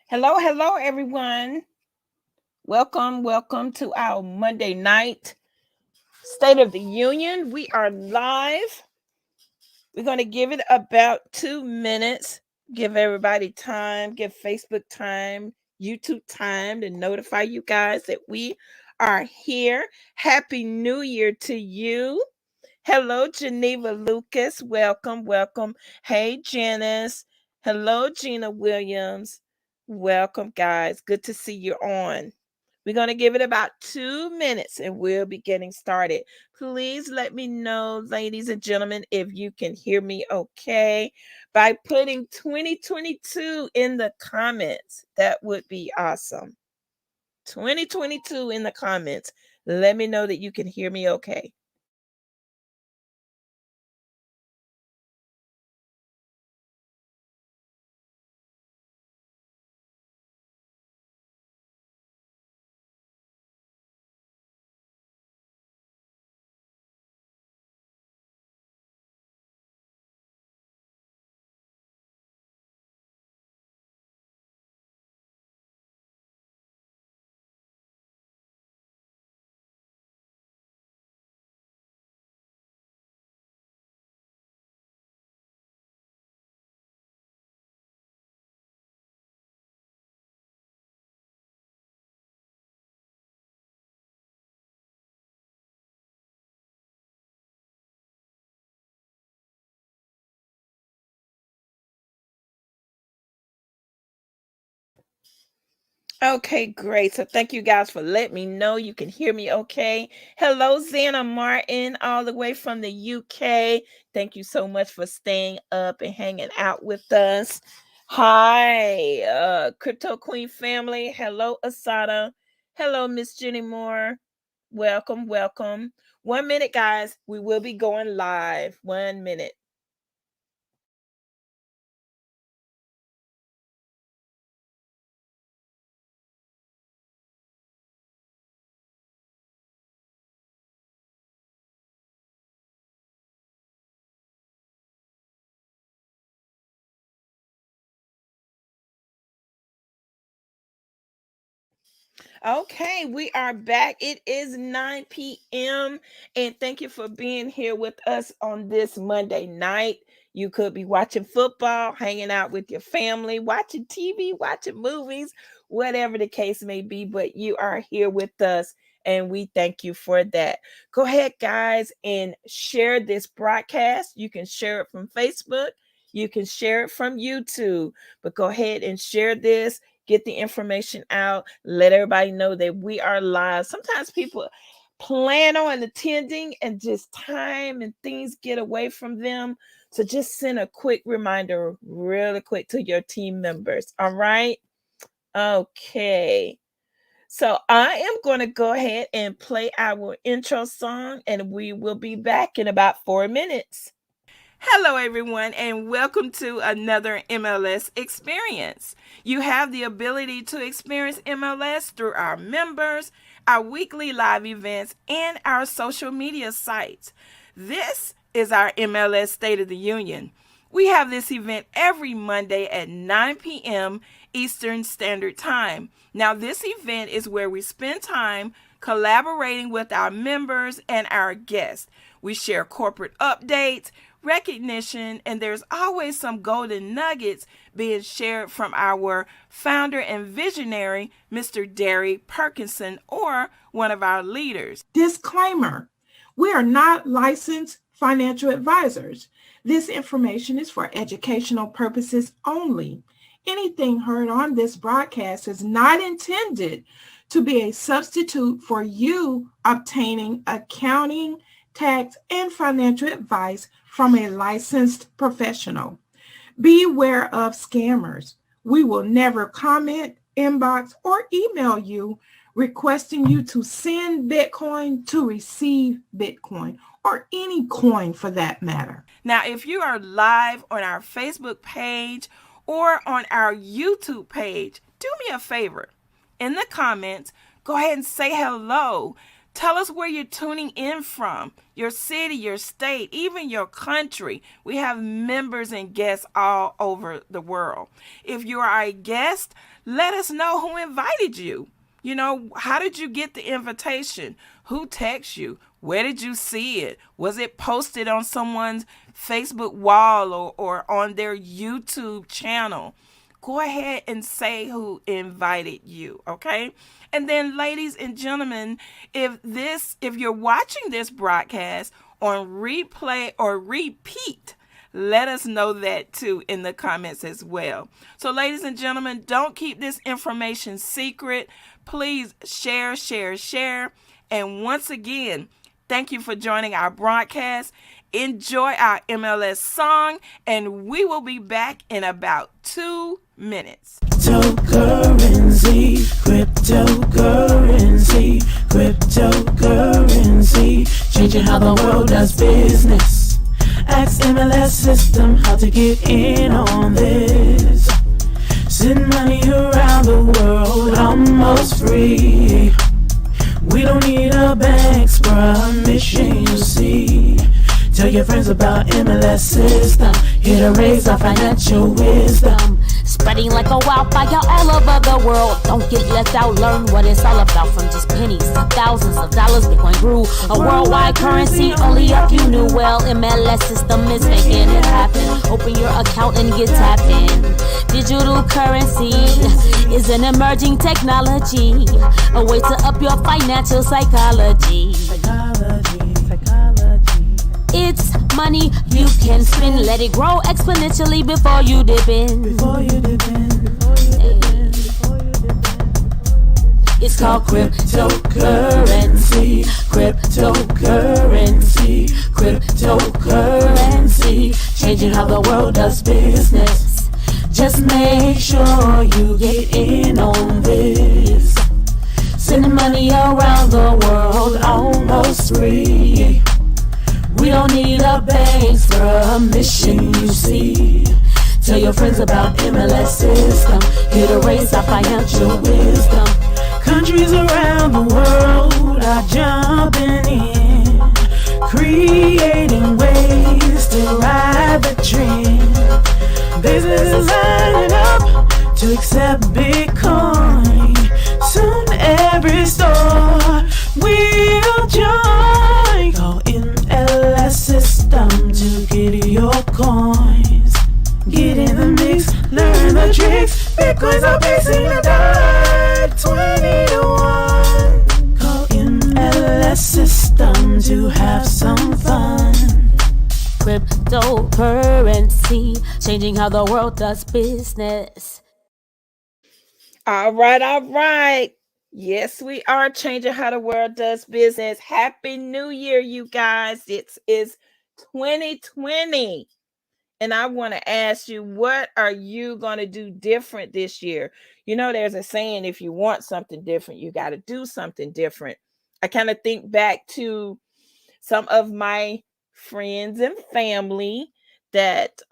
Hello, hello, everyone. Welcome to our Monday night State of the Union. We are live. We're going to give it about 2 minutes. Give everybody time, give Facebook time, YouTube time to notify you guys that we are here. Happy New Year to you. Hello, Geneva Lucas. Welcome. Hey, Janice. Hello, Gina Williams. Welcome, guys. Good to see you on. We're going to give it about 2 minutes and we'll be getting started. Please let me know, ladies and gentlemen, if you can hear me okay by putting 2022 in the comments. That would be awesome. 2022 in the comments. Let me know that you can hear me okay. Okay, great. So thank you guys for letting me know you can hear me okay. Hello, Zana Martin, all the way from the UK. Thank you so much for staying up and hanging out with us. Hi, Crypto Queen family. Hello, Asada. Hello, Miss Jenny Moore. Welcome. 1 minute, guys. We will be going live. 1 minute. Okay, we are back. It is 9 p.m. And thank you for being here with us on this Monday night. You could be watching football, hanging out with your family, watching TV, watching movies, whatever the case may be, but you are here with us and we thank you for that. Go ahead, guys, and share this broadcast. You can share it from Facebook, you can share it from YouTube, but go ahead and share this, get the information out, let everybody know that we are live. Sometimes people plan on attending and just time and things get away from them. So just send a quick reminder really quick to your team members. All right. Okay. So I am going to go ahead and play our intro song and we will be back in about 4 minutes. Hello, everyone, and welcome to another MLS Experience. You have the ability to experience MLS through our members, our weekly live events, and our social media sites. This is our MLS State of the Union. We have this event every Monday at 9 p.m. Eastern Standard Time. Now, this event is where we spend time collaborating with our members and our guests. We share corporate updates, recognition, and there's always some golden nuggets being shared from our founder and visionary, Mr. Darry Perkinson, or one of our leaders. Disclaimer: we are not licensed financial advisors. This information is for educational purposes only. Anything heard on this broadcast is not intended to be a substitute for you obtaining accounting, tax, and financial advice from a licensed professional. Beware of scammers. We will never comment, inbox, or email you requesting you to send Bitcoin to receive Bitcoin, or any coin for that matter. Now, if you are live on our Facebook page or on our YouTube page, do me a favor. In the comments, go ahead and say hello Tell us where you're tuning in from, your city, your state, even your country. We have members and guests all over the world. If you are a guest, let us know who invited you. How did you get the invitation? Who texted you? Where did you see it? Was it posted on someone's Facebook wall or on their YouTube channel? Go ahead and say who invited you, okay? And then, ladies and gentlemen, if you're watching this broadcast on replay or repeat, let us know that too in the comments as well. So, ladies and gentlemen, don't keep this information secret. Please share, share, share. And once again, thank you for joining our broadcast. Enjoy our MLS song, and we will be back in about 2 minutes. Cryptocurrency, cryptocurrency, cryptocurrency, changing how the world does business. Ask MLS system how to get in on this. Send money around the world almost free. We don't need a bank's permission, you see. Tell your friends about MLS system, here to raise our financial wisdom. Spreading like a wildfire all over the world. Don't get left out, learn what it's all about. From just pennies to thousands of dollars, Bitcoin grew a worldwide currency. Only a few knew well. MLS system is making it happen. Open your account and get tapped in. Digital currency is an emerging technology, a way to up your financial psychology. It's money you can spend. Let it grow exponentially before you dip in. It's called cryptocurrency, cryptocurrency, cryptocurrency, changing how the world does business. Just make sure you get in on this. Sending money around the world almost free. We don't need a bank's permission, you see. Tell your friends about MLS system, here to raise our financial wisdom. Countries around the world are jumping in, creating ways to ride the trend. Businesses lining up to accept Bitcoin. Soon every store will join. Call MLS system to get your coins. Get in the mix, learn the tricks. Bitcoins are facing a $20 to 1. Call MLS system to have some fun. Cryptocurrency, changing how the world does business. All right. Yes, we are changing how the world does business. Happy New Year, you guys. It is 2020. And I want to ask you, what are you going to do different this year? There's a saying, if you want something different, you got to do something different. I kind of think back to some of my friends and family that,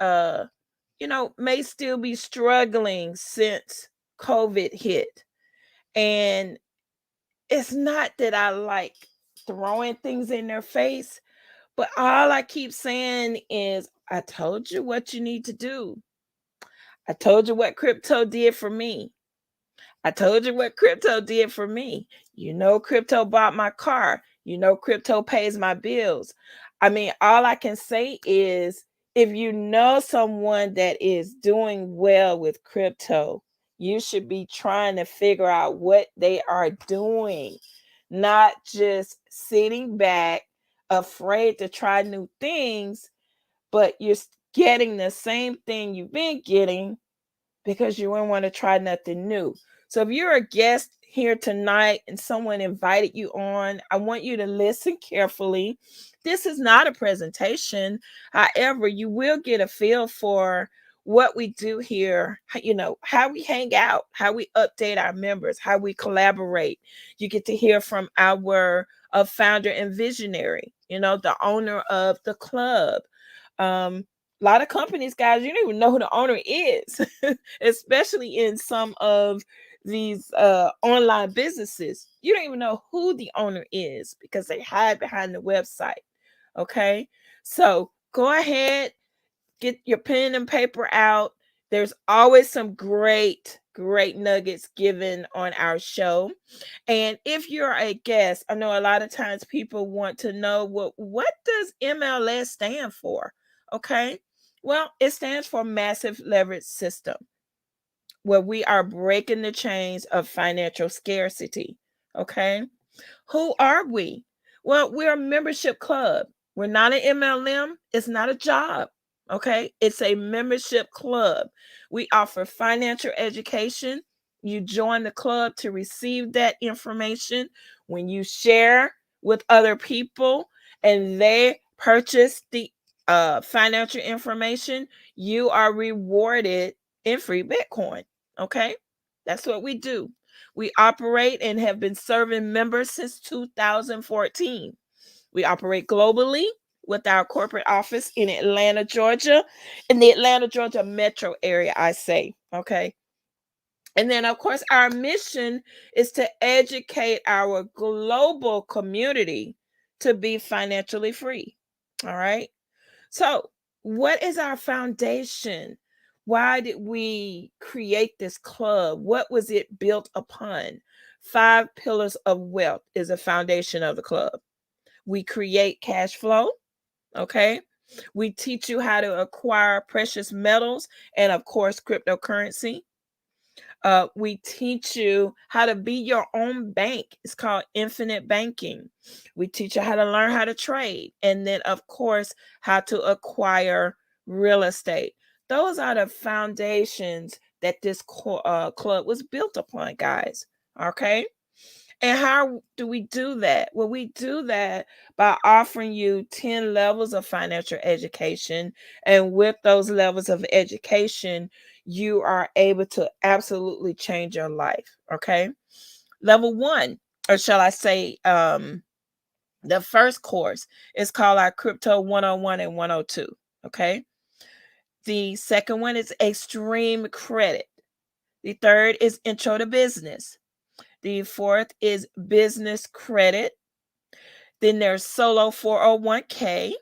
may still be struggling since COVID hit. And it's not that I like throwing things in their face, but all I keep saying is, I told you what you need to do. I told you what crypto did for me. I told you what crypto did for me. Crypto bought my car. Crypto pays my bills. I mean, all I can say is, if you know someone that is doing well with crypto, you should be trying to figure out what they are doing, not just sitting back, afraid to try new things, but you're getting the same thing you've been getting because you wouldn't want to try nothing new. So if you're a guest here tonight and someone invited you on, I want you to listen carefully. This is not a presentation. However, you will get a feel for what we do here, how we hang out, how we update our members, how we collaborate. You get to hear from our founder and visionary, the owner of the club. A lot of companies, guys, you don't even know who the owner is, especially in some of these online businesses, you don't even know who the owner is because they hide behind the website. Okay, so go ahead, get your pen and paper out. There's always some great nuggets given on our show. And if you're a guest, I know a lot of times people want to know what does MLS stand for? Okay? Well, it stands for Massive Leverage System, where we are breaking the chains of financial scarcity. Okay? Who are we? Well, we're a membership club. We're not an MLM. It's not a job. Okay. It's a membership club. We offer financial education. You join the club to receive that information. When you share with other people and they purchase the financial information, you are rewarded in free Bitcoin. Okay. That's what we do. We operate and have been serving members since 2014. We operate globally with our corporate office in Atlanta, Georgia, in the Atlanta, Georgia metro area, I say. Okay. And then, of course, our mission is to educate our global community to be financially free. All right. So, what is our foundation? Why did we create this club? What was it built upon? 5 pillars of wealth is a foundation of the club. We create cash flow, okay? We teach you how to acquire precious metals and, of course, cryptocurrency. We teach you how to be your own bank. It's called infinite banking. We teach you how to learn how to trade. And then, of course, how to acquire real estate. Those are the foundations that this club was built upon, guys. Okay. And how do we do that? Well, we do that by offering you 10 levels of financial education. And with those levels of education, you are able to absolutely change your life. Okay. Level one, or shall I say, the first course is called our Crypto 101 and 102. Okay. The second one is Extreme Credit. The third is Intro to Business. The fourth is Business Credit. Then there's Solo 401k.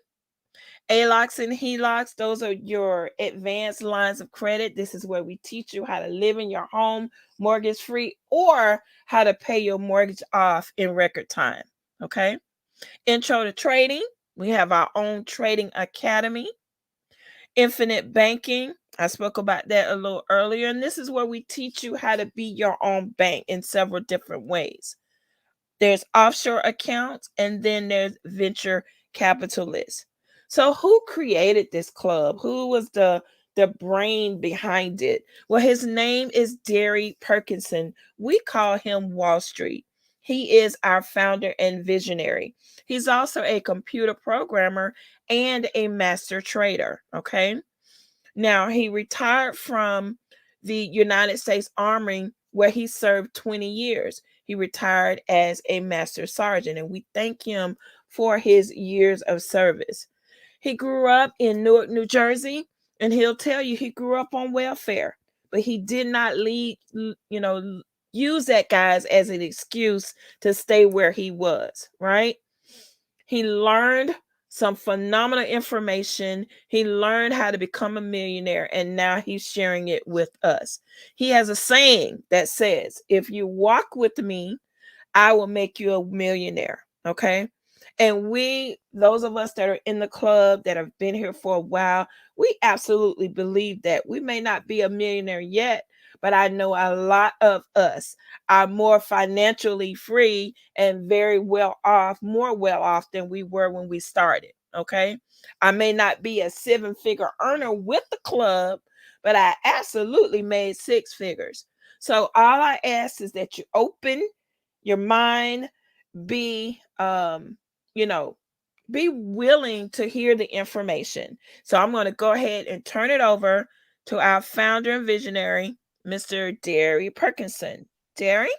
ALOCs and HELOCs, those are your advanced lines of credit. This is where we teach you how to live in your home mortgage free or how to pay your mortgage off in record time. Okay. Intro to Trading. We have our own trading academy. Infinite Banking. I spoke about that a little earlier. And this is where we teach you how to be your own bank in several different ways. There's offshore accounts, and then there's venture capitalists. So who created this club? Who was the brain behind it? Well, his name is Darry Perkinson. We call him Wallstreet. He is our founder and visionary. He's also a computer programmer and a master trader. Okay. Now, he retired from the United States Army, where he served 20 years. He retired as a master sergeant, and we thank him for his years of service. He grew up in Newark, New Jersey, and he'll tell you he grew up on welfare, but he did not use that, guys, as an excuse to stay where he was, right? He learned some phenomenal information. He learned how to become a millionaire, and now he's sharing it with us. He has a saying that says, if you walk with me, I will make you a millionaire. Okay. And those of us that are in the club that have been here for a while, we absolutely believe that. We may not be a millionaire yet, but I know a lot of us are more financially free and very well off, more well off than we were when we started. Okay. I may not be a 7-figure earner with the club, but I absolutely made 6 figures. So all I ask is that you open your mind, be you know be willing to hear the information. So I'm going to go ahead and turn it over to our founder and visionary, Mr. Darry Perkinson. Darry,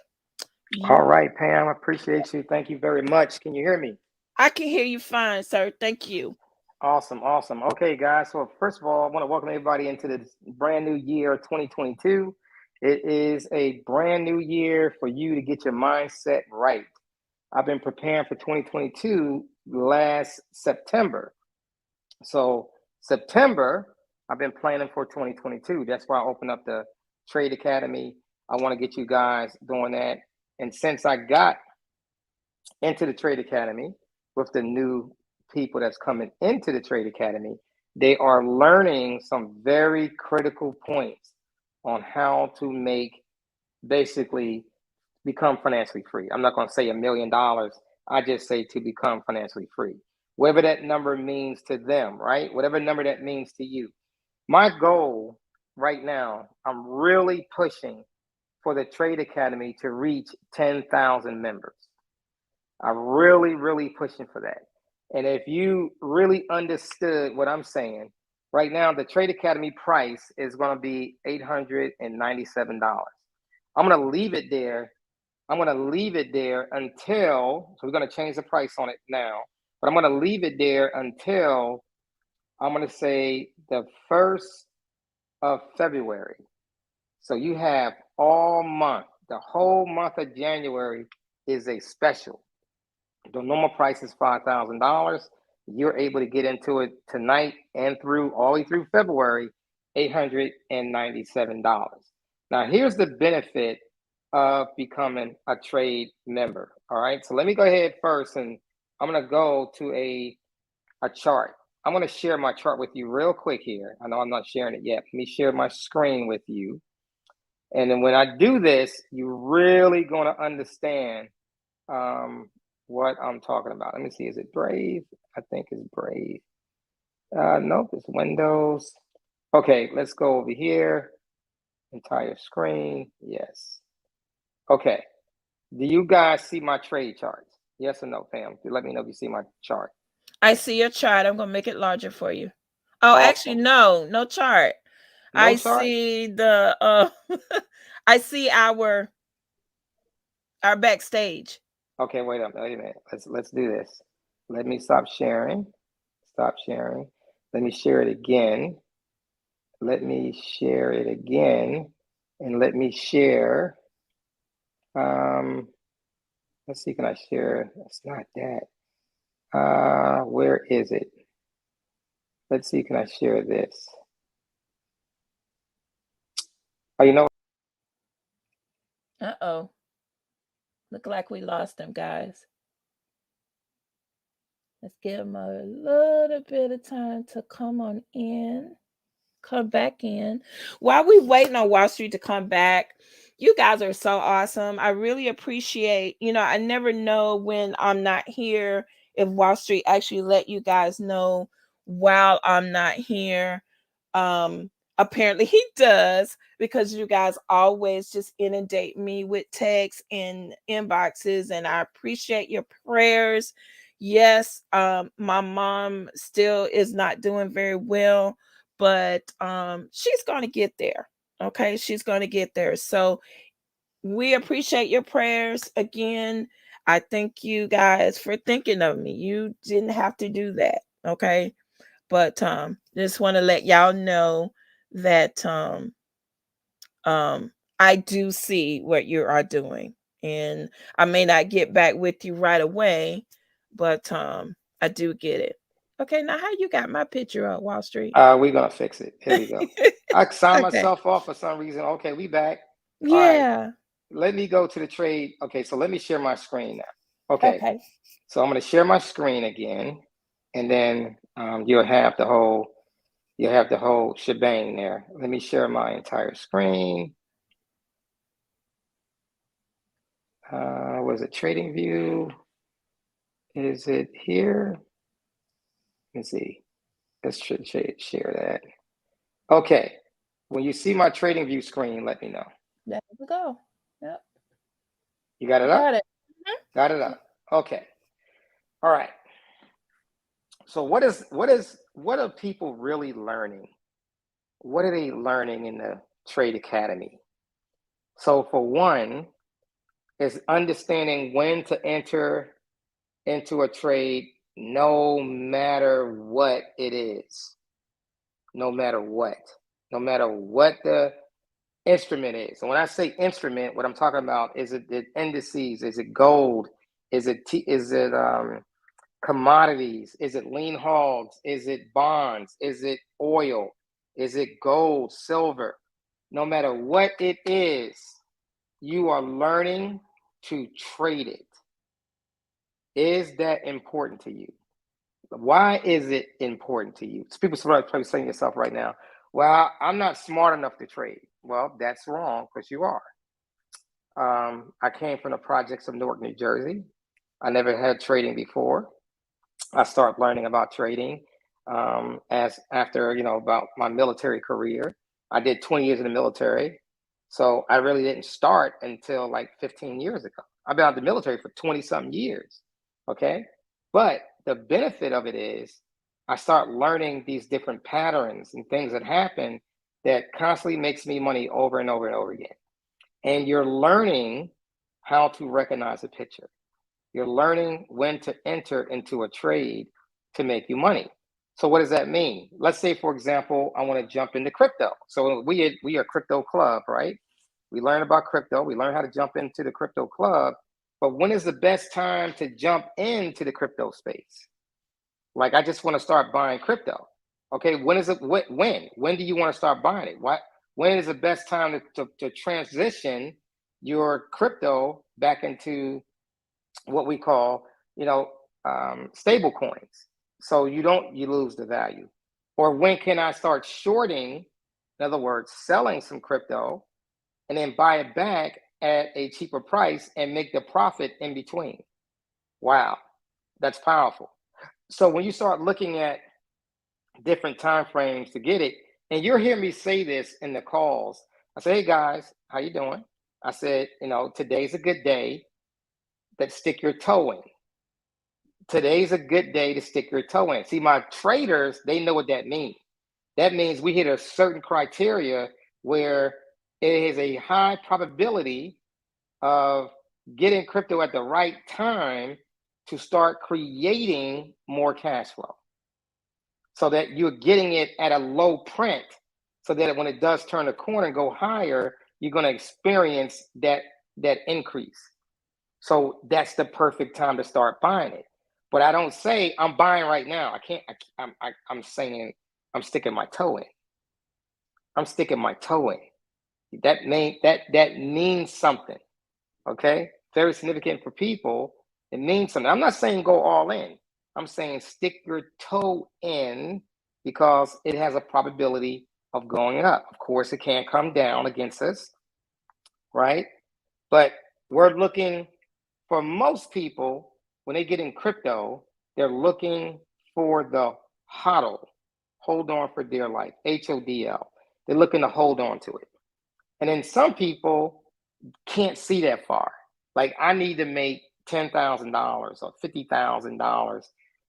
All you right, Pam, I appreciate you. Thank you very much. Can you hear me? I can hear you fine, sir. Thank you. Awesome, awesome. Okay, guys. So first of all, I want to welcome everybody into this brand new year, 2022. It is a brand new year for you to get your mindset right. I've been preparing for 2022 last September. So September, I've been planning for 2022. That's why I opened up the Trade Academy. I want to get you guys doing that. And since I got into the Trade Academy with the new people that's coming into the Trade Academy, they are learning some very critical points on how to basically become financially free. I'm not going to say $1 million. I just say to become financially free. Whatever that number means to them, right? Whatever number that means to you. My goal right now, I'm really pushing for the Trade Academy to reach 10,000 members. I'm really pushing for that. And if you really understood what I'm saying, right now the Trade Academy price is going to be $897. I'm going to leave it there. I'm going to leave it there until, so we're going to change the price on it now, but I'm going to leave it there until, I'm going to say the 1st of February. So you have all month, the whole month of January is a special. The normal price is $5,000. You're able to get into it tonight and all the way through February, $897. Now, here's the benefit of becoming a trade member. All right. So let me go ahead first, and I'm going to go to a chart. I'm going to share my chart with you real quick here. I know I'm not sharing it yet. Let me share my screen with you. And then when I do this, you're really going to understand what I'm talking about. Let me see. Is it Brave? I think it's Brave. Nope, it's Windows. Okay, let's go over here. Entire screen. Yes. Okay. Do you guys see my trade charts? Yes or no, fam? Let me know if you see my chart. I see your chart. I'm going to make it larger for you. Oh, Awesome. actually, no chart. No I chart? see the I see our backstage. Okay, wait a minute. Let's do this. Let me stop sharing. Stop sharing. Let me share it again. Let me share it again. And let me share. Let's see, can I share? It's not that. Where is it? Let's see, can I share this? Oh, you know. Uh-oh. Look like we lost them, guys. Let's give them a little bit of time to come back in. While we waiting on Wallstreet to come back, you guys are so awesome. I really appreciate, I never know when I'm not here if Wallstreet actually let you guys know while I'm not here. Apparently he does, because you guys always just inundate me with texts and inboxes, and I appreciate your prayers. Yes, my mom still is not doing very well, but she's going to get there. Okay, she's going to get there. So we appreciate your prayers. Again, I thank you guys for thinking of me. You didn't have to do that. Okay, but just want to let y'all know that I do see what you are doing, and I may not get back with you right away, but I do get it. Okay, now how you got my picture up, Wallstreet? We're gonna fix it. Here we go. I signed myself off for some reason. Okay, we back. Yeah. All right. Let me go to the trade. Okay, so let me share my screen now. Okay. So I'm gonna share my screen again, and then you'll have the whole shebang there. Let me share my entire screen. Was it Trading View? Is it here? Let's see. Let's share that. Okay. When you see my Trading View screen, let me know. There we go. Yep. You got it up? Got it. Got it up. Okay. All right. So what are people really learning? What are they learning in the Trade Academy? So for one, is understanding when to enter into a trade, no matter what it is. No matter what the instrument is. And when I say instrument, what I'm talking about is it indices, is it gold, is it commodities, is it lean hogs, is it bonds, is it oil, is it gold, silver? No matter what it is, you are learning to trade it. Is that important to you? Why is it important to you? So people are probably saying to yourself right now, well, I'm not smart enough to trade. Well, that's wrong, because you are. I came from the projects of Newark, New Jersey. I never had trading before. I started learning about trading as after, about my military career. I did 20 years in the military. So I really didn't start until like 15 years ago. I've been out of the military for 20 something years. Okay. But the benefit of it is I start learning these different patterns and things that happen that constantly makes me money over and over and over again. And you're learning how to recognize a picture. You're learning when to enter into a trade to make you money. So what does that mean? Let's say, for example, I want to jump into crypto. So we are a crypto club, right? We learn about crypto. We learn how to jump into the crypto club. But when is the best time to jump into the crypto space? Like, I just want to start buying crypto. Okay, when is it? When do you want to start buying it? When is the best time to transition your crypto back into what we call, stable coins, so you lose the value? Or when can I start shorting, in other words, selling some crypto and then buy it back at a cheaper price and make the profit in between? Wow, that's powerful. So when you start looking at different time frames to get it, and you'll hear me say this in the calls, I say, hey guys, how you doing? I said, today's a good day that stick your toe in. Today's a good day to stick your toe in. See, my traders, they know what that means. That means we hit a certain criteria where it is a high probability of getting crypto at the right time to start creating more cash flow, so that you're getting it at a low print, so that when it does turn a corner and go higher, you're going to experience that increase. So that's the perfect time to start buying it. But I don't say I'm buying right now. I can't. I'm saying I'm sticking my toe in. I'm sticking my toe in. That means something. Okay, very significant for people. It means something. I'm not saying go all in. I'm saying stick your toe in, because it has a probability of going up. Of course, it can't come down against us, right? But we're looking, for most people, when they get in crypto, they're looking for the HODL, hold on for dear life, HODL. They're looking to hold on to it. And then some people can't see that far. Like, I need to make $10,000 or $50,000.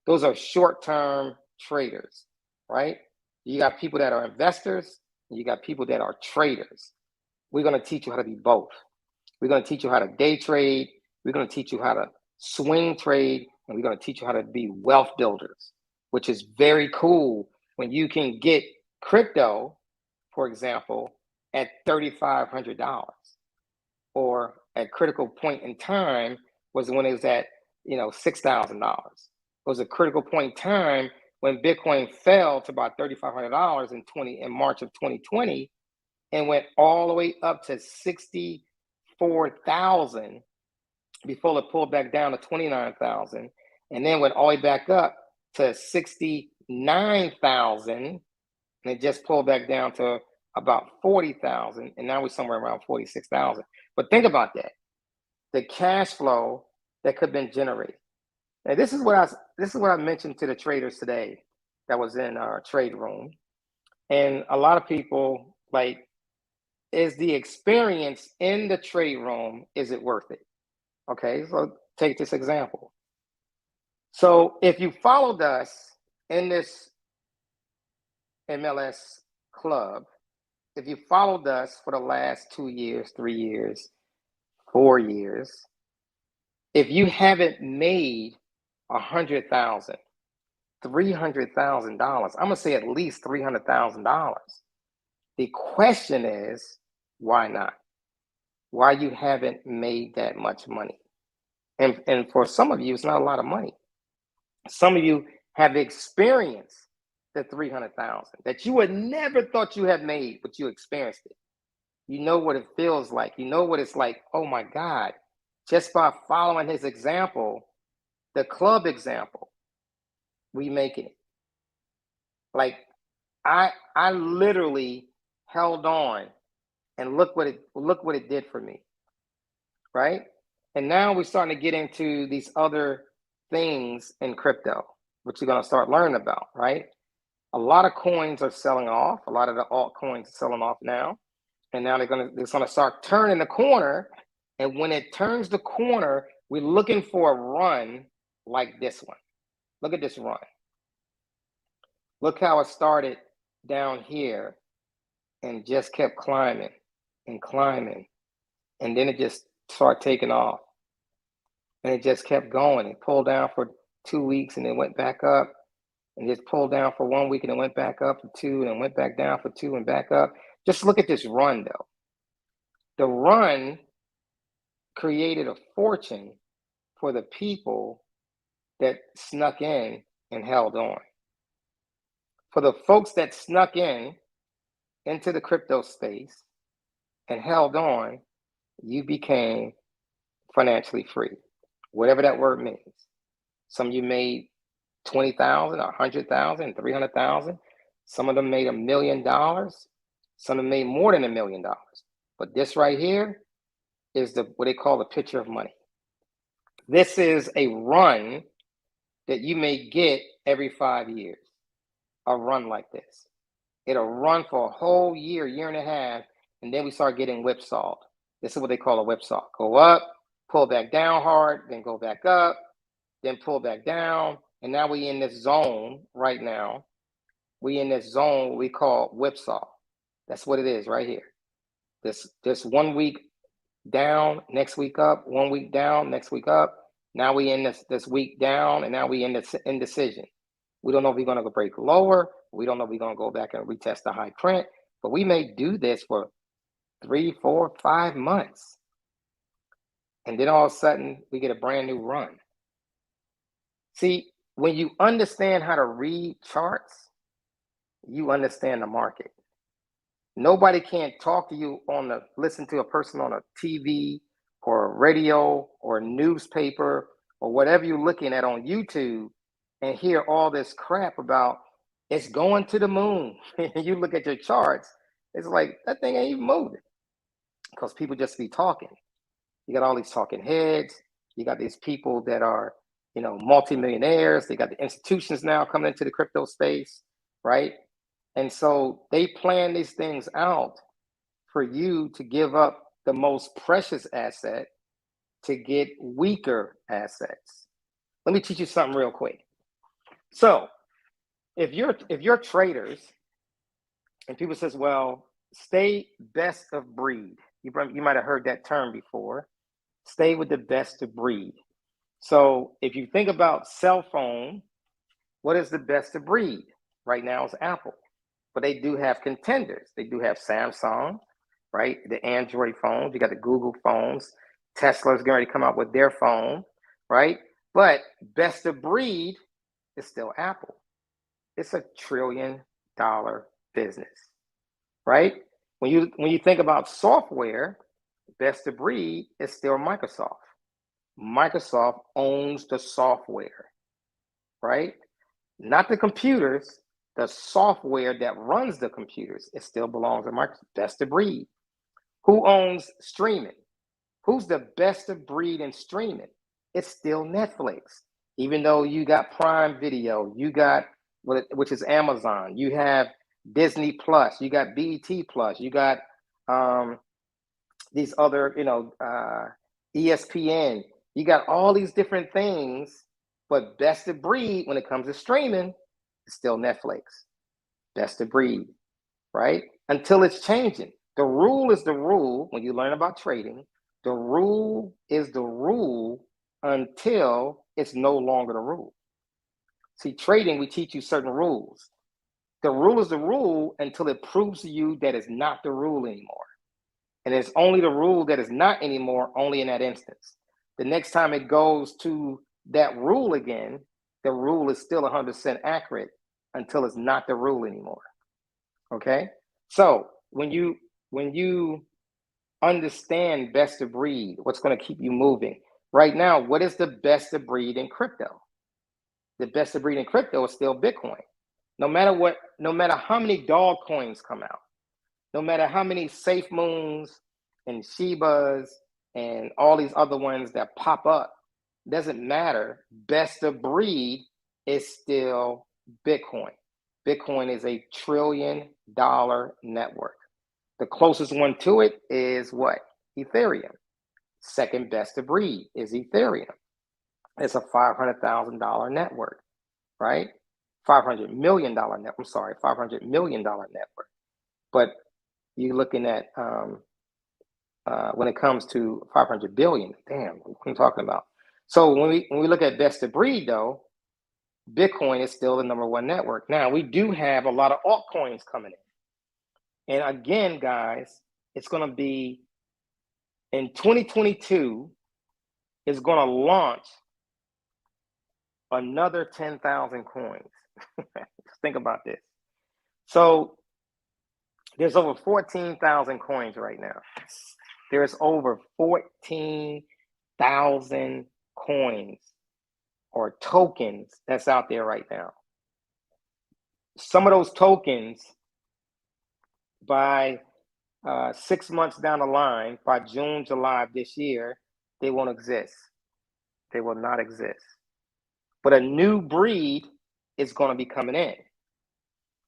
Those are short-term traders, right? You got people that are investors, and you got people that are traders. We're going to teach you how to be both. We're going to teach you how to day trade. We're going to teach you how to swing trade, and we're going to teach you how to be wealth builders, which is very cool when you can get crypto, for example, at $3,500, or at critical point in time was when it was at $6,000. It was a critical point in time when Bitcoin fell to about $3,500 in March of 2020, and went all the way up to 64,000 before it pulled back down to 29,000, and then went all the way back up to 69,000, and it just pulled back down to about 40,000, and now we're somewhere around 46,000. But think about that, the cash flow that could have been generated. And this is what I mentioned to the traders today that was in our trade room. And a lot of people, like, is the experience in the trade room, is it worth it? Okay, so take this example. So if you followed us in this MLS club, if you followed us for the last 2 years, 3 years, 4 years, if you haven't made $100,000, $300,000, I'm gonna say at least $300,000. The question is, why not? Why you haven't made that much money? And for some of you, it's not a lot of money. Some of you have experienced the 300,000 that you would never thought you had made, but you experienced it. You know what it feels like. You know what it's like. Oh my God. Just by following his example, the club example, we making it. Like I literally held on, and look what it did for me. Right? And now we're starting to get into these other things in crypto, which you're going to start learning about, right? A lot of coins are selling off. A lot of the altcoins are selling off now. And now they're going to start turning the corner. And when it turns the corner, we're looking for a run like this one. Look at this run. Look how it started down here and just kept climbing and climbing. And then it just started taking off. And it just kept going. It pulled down for 2 weeks and then went back up. And just pulled down for 1 week and then went back up for 2 and then went back down for 2 and back up. Just look at this run, though. The run created a fortune for the people that snuck in and held on. For the folks that snuck into the crypto space and held on, you became financially free, whatever that word means. Some of you made 20,000, 100,000, 300,000. Some of them made $1 million. Some of them made more than $1 million. But this right here is what they call the picture of money. This is a run that you may get every 5 years. A run like this. It'll run for a whole year, year and a half, and then we start getting whipsawed. This is what they call a whipsaw. Go up, pull back down hard, then go back up, then pull back down. And now we in this zone right now. We in this zone we call whipsaw. That's what it is right here. This 1 week down, next week up, 1 week down, next week up. Now we in this week down, and now we in this indecision. We don't know if we're going to break lower. We don't know if we're going to go back and retest the high print. But we may do this for 3, 4, 5 months. And then all of a sudden, we get a brand new run. See, when you understand how to read charts, you understand the market. Nobody can talk to you listen to a person on a TV or a radio or a newspaper or whatever you're looking at on YouTube and hear all this crap about it's going to the moon. And you look at your charts, it's like that thing ain't even moving because people just be talking. You got all these talking heads. You got these people that are, multimillionaires. They got the institutions now coming into the crypto space, right? And so they plan these things out for you to give up the most precious asset to get weaker assets. Let me teach you something real quick. So if you're traders and people says, well, stay best of breed. You might have heard that term before. Stay with the best of breed. So if you think about cell phone, what is the best of breed? Right now it's Apple. But they do have contenders. They do have Samsung, right? The Android phones. You got the Google phones. Tesla's going to come out with their phone, right? But best of breed is still Apple. It's $1 trillion business, right? When you think about software, best of breed is still Microsoft. Microsoft owns the software, right? Not the computers. The software that runs the computers, it still belongs to Microsoft. Best of breed. Who owns streaming? Who's the best of breed in streaming? It's still Netflix. Even though you got Prime Video, you got, which is Amazon, you have Disney Plus, you got BET Plus, you got these other, ESPN. You got all these different things, but best of breed when it comes to streaming, it's still Netflix. Best of breed, right? Until it's changing. The rule is the rule when you learn about trading. The rule is the rule until it's no longer the rule. See, trading, we teach you certain rules. The rule is the rule until it proves to you that it's not the rule anymore. And it's only the rule that is not anymore, only in that instance. The next time it goes to that rule again, the rule is still 100% accurate until it's not the rule anymore. Okay? So when you understand best of breed, what's going to keep you moving? Right now, what is the best of breed in crypto? The best of breed in crypto is still Bitcoin. No matter how many dog coins come out, no matter how many Safe Moons and Shibas and all these other ones that pop up, doesn't matter. Best of breed is still Bitcoin. Bitcoin is a $1 trillion network. The closest one to it is what? Ethereum. Second best of breed is Ethereum. It's a $500,000 network, right? $500 million network. I'm sorry, $500 million network. But you're looking at when it comes to 500 billion, damn, what are you talking about? So when we look at best of breed, though, Bitcoin is still the #1 network. Now we do have a lot of altcoins coming in, and again, guys, it's going to be in 2022. Is going to launch another 10,000 coins. Think about this. So there's over 14,000 coins right now. There's over 14,000 coins or tokens that's out there right now. Some of those tokens, by 6 months down the line, by June, July of this year, they won't exist. They will not exist. But a new breed is going to be coming in.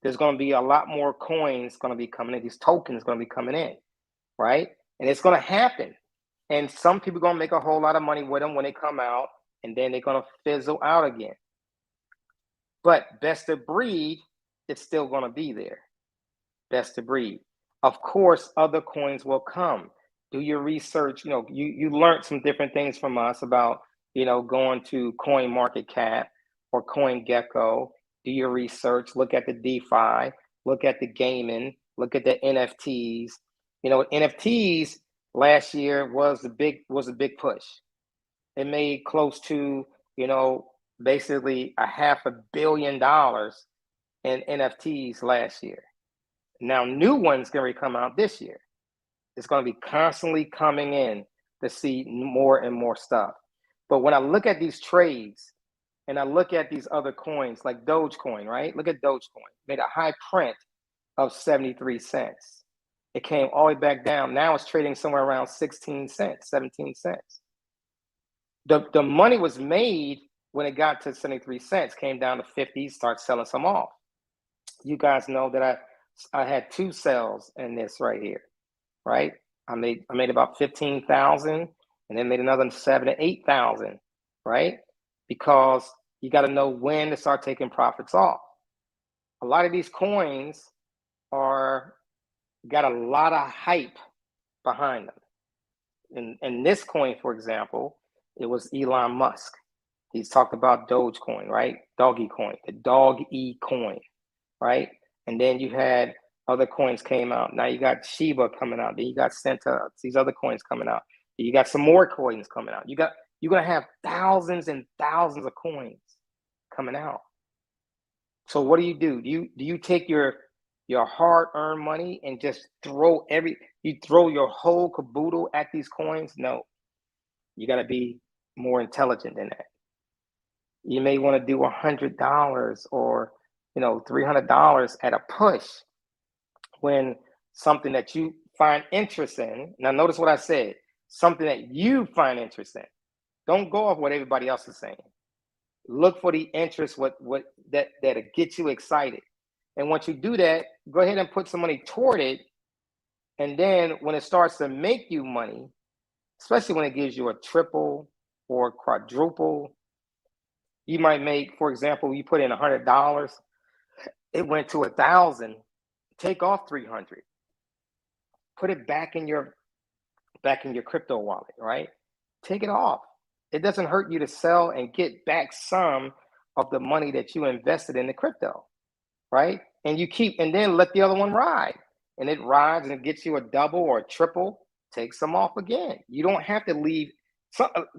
There's going to be a lot more coins going to be coming in. These tokens going to be coming in, right? And it's going to happen. And some people are going to make a whole lot of money with them when they come out, and then they're going to fizzle out again. But best of breed, it's still going to be there. Best of breed. Of course, other coins will come. Do your research. You learned some different things from us about, going to CoinMarketCap or CoinGecko. Do your research. Look at the DeFi. Look at the gaming. Look at the NFTs. NFTs last year was a big push. It made close to, basically $500 million in NFTs last year. Now, new ones going to come out this year. It's going to be constantly coming in to see more and more stuff. But when I look at these trades and I look at these other coins like Dogecoin, right? Look at Dogecoin. Made a high print of 73 cents. It came all the way back down. Now it's trading somewhere around 16 cents, 17 cents. The money was made when it got to 73 cents, came down to 50, start selling some off. You guys know that I had 2 sales in this right here, right? I made about 15,000 and then made another 7,000 to 8,000, right? Because you got to know when to start taking profits off. A lot of these coins got a lot of hype behind them. And this coin, for example, it was Elon Musk. He's talked about Dogecoin, right? Doggy coin, the dog-e coin, right? And then you had other coins came out. Now you got Shiba coming out. Then you got Centaur. These other coins coming out. You got some more coins coming out. You're gonna have thousands and thousands of coins coming out. So what do? Do you take your hard-earned money and just throw your whole caboodle at these coins? No. You got to be more intelligent than that. You may want to do $100 or $300 at a push when something that you find interest in. Now notice what I said, something that you find interest in. Don't go off what everybody else is saying. Look for the interest, that'll get you excited. And once you do that, go ahead and put some money toward it. And then when it starts to make you money, especially when it gives you a triple or quadruple, you might make, for example, you put in $100, it went to 1,000, take off 300, put it back in your crypto wallet, right? Take it off. It doesn't hurt you to sell and get back some of the money that you invested in the crypto, right? And then let the other one ride, and it rides and it gets you a double or a triple, take some off again. You don't have to leave.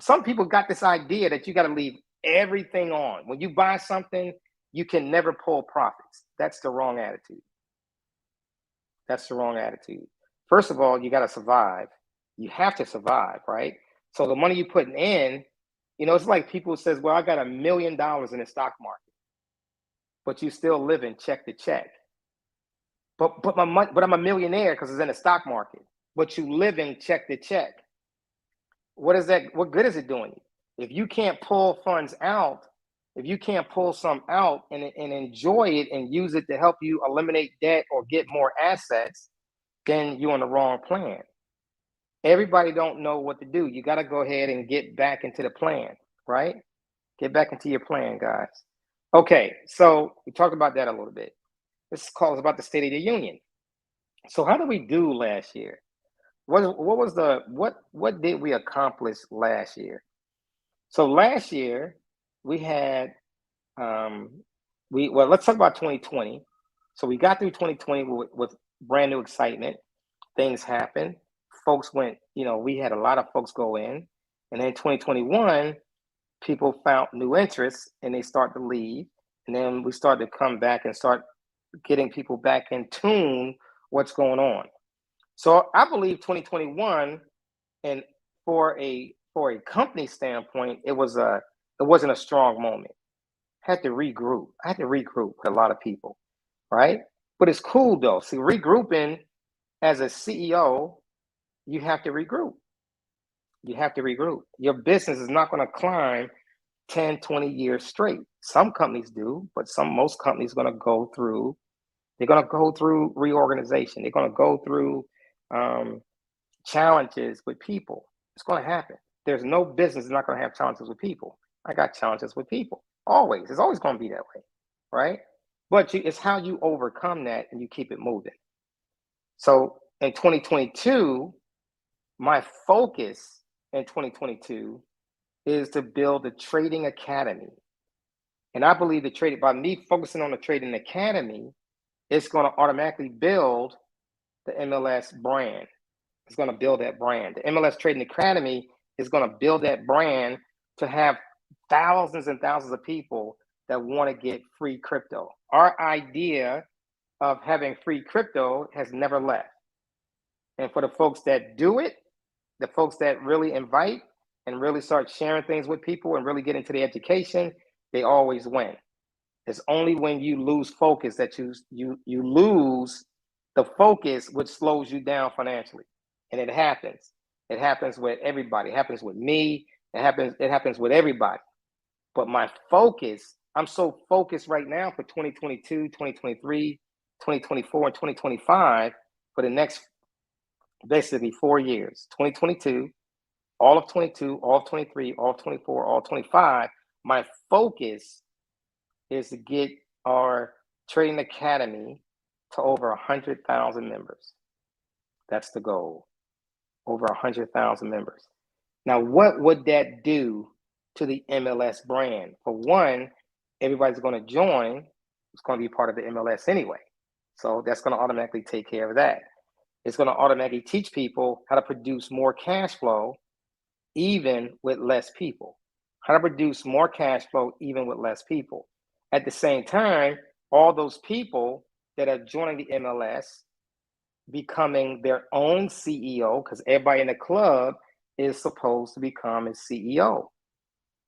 Some people got this idea that you got to leave everything on. When you buy something, you can never pull profits. That's the wrong attitude. That's the wrong attitude. First of all, you got to survive. You have to survive, right? So the money you're putting in, it's like people says, well, I got $1 million in the stock market, but you still living check to check. But I'm a millionaire because it's in the stock market. But you living check to check. What is that? What good is it doing you? If you can't pull funds out, if you can't pull some out and enjoy it and use it to help you eliminate debt or get more assets, then you're on the wrong plan. Everybody don't know what to do. You got to go ahead and get back into the plan, right? Get back into your plan, guys. Okay, so we talked about that a little bit. This call is about the State of the Union. So how did we do last year? What did we accomplish last year? So last year we had let's talk about 2020. So we got through 2020 with brand new excitement. Things happened. Folks went, we had a lot of folks go in, and then 2021, people found new interests and they start to leave, and then we started to come back and start getting people back in tune what's going on. So I believe 2021, and for a company standpoint, it wasn't a strong moment. I had to regroup with a lot of people, right? But it's cool though. See, regrouping as a CEO, you have to regroup. You have to regroup. Your business is not going to climb 10, 20 years straight. Some companies do, but most companies are going to go through reorganization. They're going to go through challenges with people. It's going to happen. There's no business that's not going to have challenges with people. I got challenges with people. Always. It's always going to be that way, right? But it's how you overcome that and you keep it moving. So in 2022, my focus in 2022 is to build a trading academy. And I believe by me focusing on the trading academy, it's going to automatically build the MLS brand. It's going to build that brand. The MLS Trading Academy is going to build that brand to have thousands and thousands of people that want to get free crypto. Our idea of having free crypto has never left. And for the folks that do it, the folks that really invite and really start sharing things with people and really get into the education, they always win. It's only when you lose focus that you lose the focus, which slows you down financially. And it happens. It happens with everybody. It happens with me. It happens with everybody. But my focus, I'm so focused right now for 2022, 2023, 2024, and 2025 for the next basically 4 years. 2022, all of 22, all of 23, all of 24, all of 25. My focus is to get our trading academy to over 100,000 members. That's the goal. Over 100,000 members. Now, what would that do to the MLS brand? For one, everybody's going to join. It's going to be part of the MLS anyway. So that's going to automatically take care of that. It's going to automatically teach people how to produce more cash flow, even with less people. How to produce more cash flow, even with less people. At the same time, all those people that are joining the MLS, becoming their own CEO, because everybody in the club is supposed to become a CEO,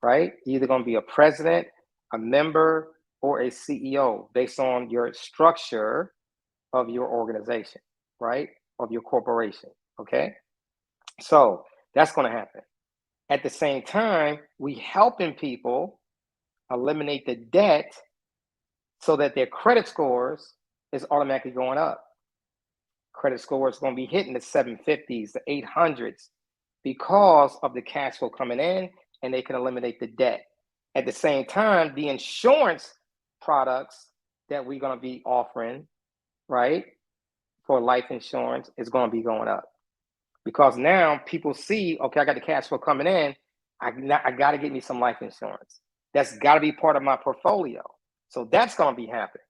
right? You're either going to be a president, a member, or a CEO based on your structure of your organization, right? Of your corporation, okay? So that's going to happen. At the same time, we helping people eliminate the debt so that their credit scores is automatically going up. Credit score is going to be hitting the 750s, the 800s because of the cash flow coming in, and they can eliminate the debt. At the same time, the insurance products that we're going to be offering, right, for life insurance is going to be going up because now people see, okay, I got the cash flow coming in. I got to get me some life insurance. That's got to be part of my portfolio. So that's going to be happening.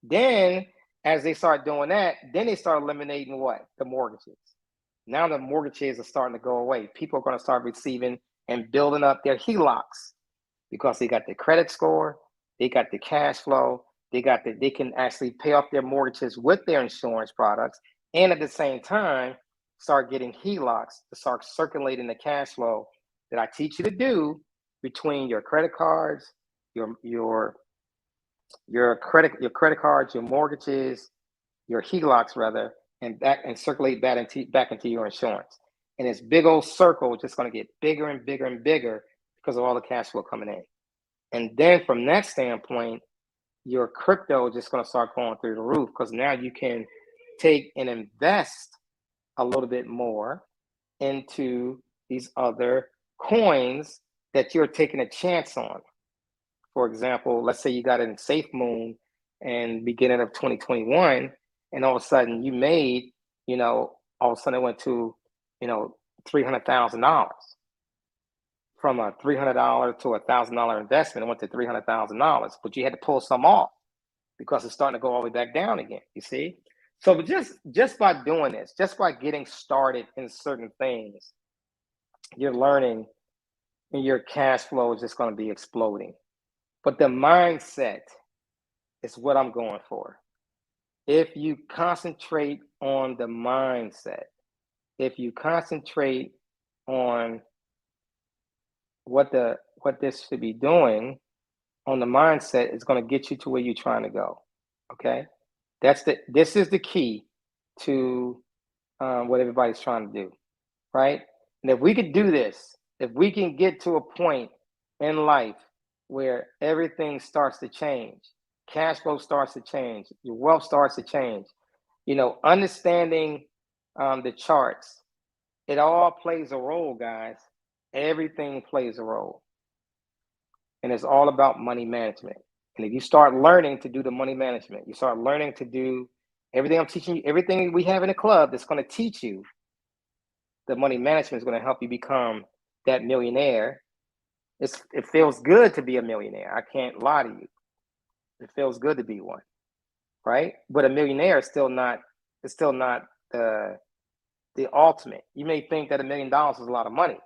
Then as they start doing that, then they start eliminating what? The mortgages. Now the mortgages are starting to go away. People are going to start receiving and building up their HELOCs because they got the credit score, they got the cash flow, they can actually pay off their mortgages with their insurance products, and at the same time start getting HELOCs to start circulating the cash flow that I teach you to do between your credit cards, your credit cards, your mortgages, your HELOCs rather, and circulate back into your insurance. And this big old circle is just going to get bigger and bigger and bigger because of all the cash flow coming in. And then from that standpoint, your crypto is just going to start going through the roof because now you can take and invest a little bit more into these other coins that you're taking a chance on. For example, let's say you got it in Safe Moon and beginning of 2021, and all of a sudden you made, all of a sudden it went to, $300,000. From a $300 to $1,000 investment, it went to $300,000, but you had to pull some off because it's starting to go all the way back down again, you see? So but just by doing this, just by getting started in certain things, you're learning and your cash flow is just going to be exploding. But the mindset is what I'm going for. If you concentrate on the mindset, if you concentrate on what this should be doing on the mindset, is going to get you to where you're trying to go. Okay, this is the key to what everybody's trying to do, right? And if we could do this, if we can get to a point in life where everything starts to change, cash flow starts to change, your wealth starts to change, understanding the charts, it all plays a role, guys. Everything plays a role. And it's all about money management. And if you start learning to do the money management, you start learning to do everything I'm teaching you, everything we have in the club that's going to teach you the money management is going to help you become that millionaire. It feels good to be a millionaire. I can't lie to you. It feels good to be one, right? But a millionaire is still not the ultimate. You may think that $1 million is a lot of money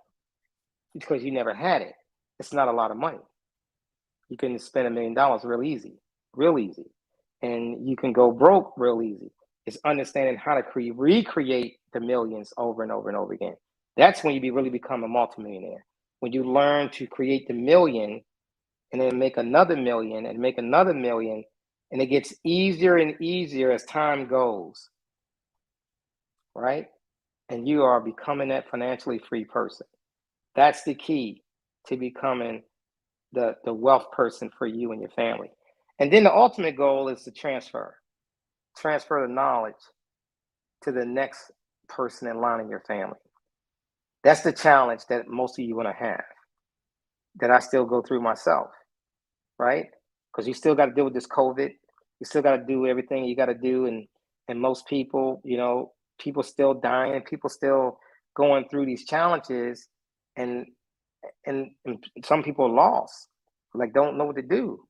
because you never had it. It's not a lot of money. You can spend $1 million real easy. And you can go broke real easy. It's understanding how to recreate the millions over and over and over again. That's when you really become a multimillionaire. When you learn to create the million and then make another million and make another million, and it gets easier and easier as time goes, right? And you are becoming that financially free person. That's the key to becoming the wealth person for you and your family. And then the ultimate goal is to transfer the knowledge to the next person in line in your family. That's the challenge that most of you want to have, that I still go through myself, right? Because you still got to deal with this COVID. You still got to do everything you got to do. And most people, people still dying, people still going through these challenges, and some people are lost, like don't know what to do.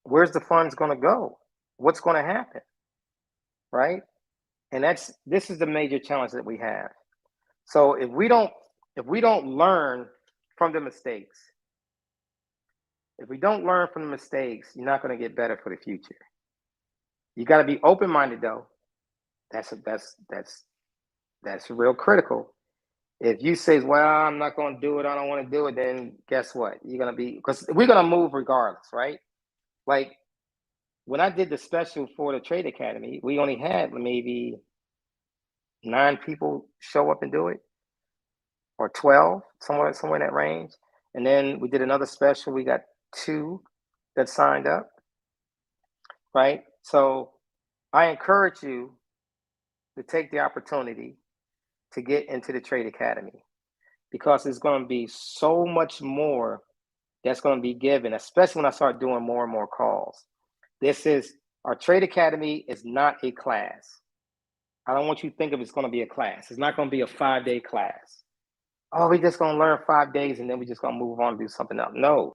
Where's the funds going to go? What's going to happen? Right? And this is the major challenge that we have. So if we don't learn from the mistakes, you're not going to get better for the future. You got to be open-minded though. That's real critical. If you say, well, I'm not going to do it, I don't want to do it, then guess what? You're going to be, because we're going to move regardless, right? Like when I did the special for the Trade Academy, we only had maybe 9 people show up and do it, or 12, somewhere in that range. And then we did another special. We got 2 that signed up, right? So I encourage you to take the opportunity to get into the Trade Academy, because there's going to be so much more that's going to be given, especially when I start doing more and more calls. Our Trade Academy is not a class. I don't want you to think of it's going to be a class. It's not going to be a 5-day class. Oh, we're just going to learn 5 days and then we're just going to move on and do something else. No,